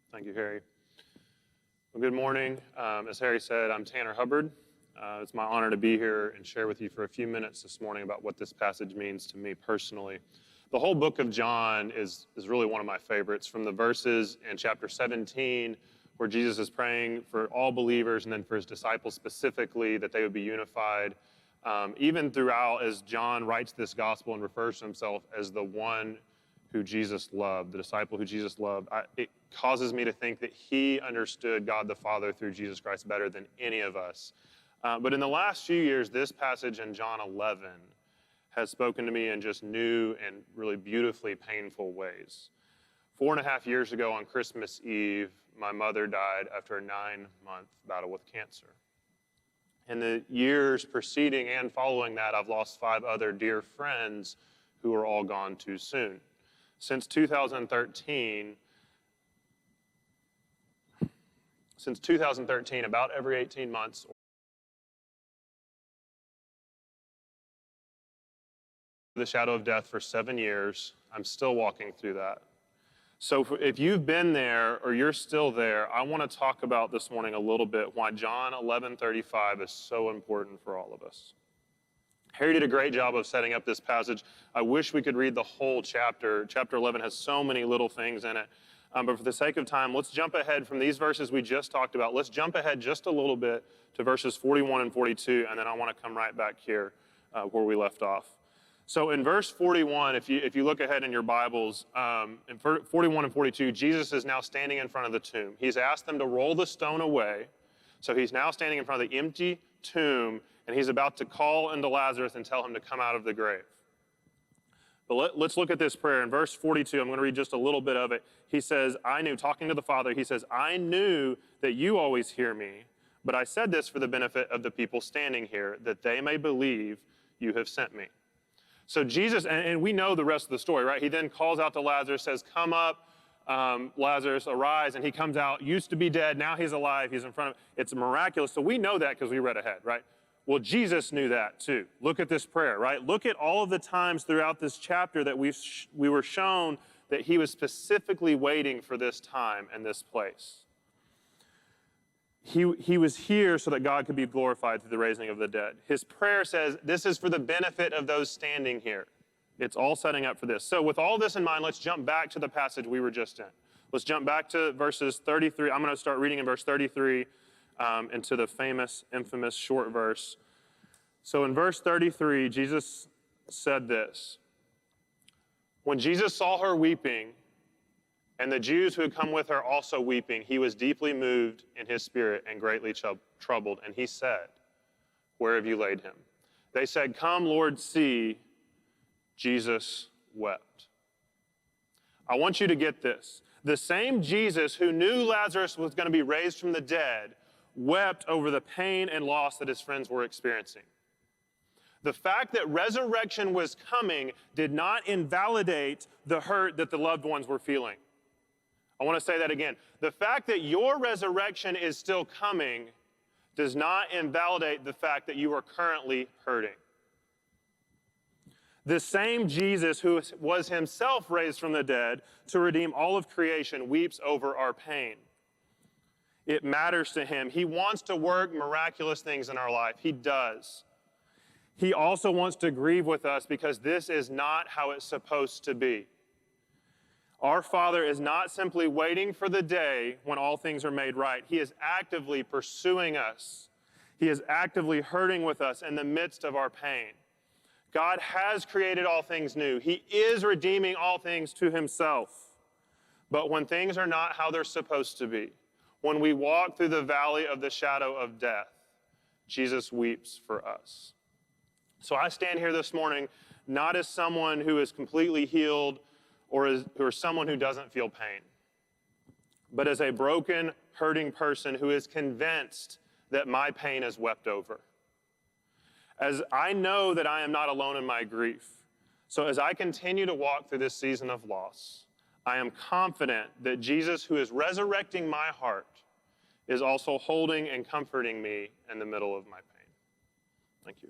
Thank you, Harry. Well, good morning. As Harry said, I'm Tanner Hubbard. It's my honor to be here and share with you for a few minutes this morning about what this passage means to me personally. The whole book of John is really one of my favorites, from the verses in chapter 17 where Jesus is praying for all believers and then for his disciples specifically that they would be unified. Even throughout, as John writes this gospel and refers to himself as the one who Jesus loved, the disciple who Jesus loved, it causes me to think that he understood God the Father through Jesus Christ better than any of us. But in the last few years, this passage in John 11 has spoken to me in just new and really beautifully painful ways. 4.5 years ago on Christmas Eve, my mother died after a 9-month battle with cancer. In the years preceding and following that, I've lost 5 other dear friends who are all gone too soon. Since 2013, about every 18 months, the shadow of death for 7 years. I'm still walking through that. So if you've been there or you're still there, I want to talk about this morning a little bit why John 11:35 is so important for all of us. Harry did a great job of setting up this passage. I wish we could read the whole chapter. Chapter 11 has so many little things in it. But for the sake of time, let's jump ahead from these verses we just talked about. Let's jump ahead just a little bit to verses 41 and 42, and then I want to come right back here where we left off. So in verse 41, if you look ahead in your Bibles, in 41 and 42, Jesus is now standing in front of the tomb. He's asked them to roll the stone away. So he's now standing in front of the empty tomb, and he's about to call into Lazarus and tell him to come out of the grave. But let's look at this prayer. In verse 42, I'm going to read just a little bit of it. He says, talking to the Father, he says, I knew that you always hear me, but I said this for the benefit of the people standing here, that they may believe you have sent me. So Jesus, and we know the rest of the story, right? He then calls out to Lazarus, says, come up, Lazarus, arise. And he comes out, used to be dead, now he's alive, he's in front of him. It's miraculous. So we know that because we read ahead, right? Well, Jesus knew that too. Look at this prayer, right? Look at all of the times throughout this chapter that we were shown that he was specifically waiting for this time and this place. He was here so that God could be glorified through the raising of the dead. His prayer says, this is for the benefit of those standing here. It's all setting up for this. So with all this in mind, let's jump back to the passage we were just in. Let's jump back to verses 33. I'm going to start reading in verse 33 into the infamous short verse. So in verse 33, Jesus said this. When Jesus saw her weeping, and the Jews who had come with her also weeping, he was deeply moved in his spirit and greatly troubled. And he said, where have you laid him? They said, come, Lord, see. Jesus wept. I want you to get this. The same Jesus who knew Lazarus was going to be raised from the dead wept over the pain and loss that his friends were experiencing. The fact that resurrection was coming did not invalidate the hurt that the loved ones were feeling. I want to say that again. The fact that your resurrection is still coming does not invalidate the fact that you are currently hurting. The same Jesus who was himself raised from the dead to redeem all of creation weeps over our pain. It matters to him. He wants to work miraculous things in our life. He does. He also wants to grieve with us because this is not how it's supposed to be. Our Father is not simply waiting for the day when all things are made right. He is actively pursuing us. He is actively hurting with us in the midst of our pain. God has created all things new. He is redeeming all things to himself. But when things are not how they're supposed to be, when we walk through the valley of the shadow of death, Jesus weeps for us. So I stand here this morning not as someone who is completely healed or someone who doesn't feel pain, but as a broken, hurting person who is convinced that my pain is wept over. As I know that I am not alone in my grief, so as I continue to walk through this season of loss, I am confident that Jesus, who is resurrecting my heart, is also holding and comforting me in the middle of my pain. Thank you.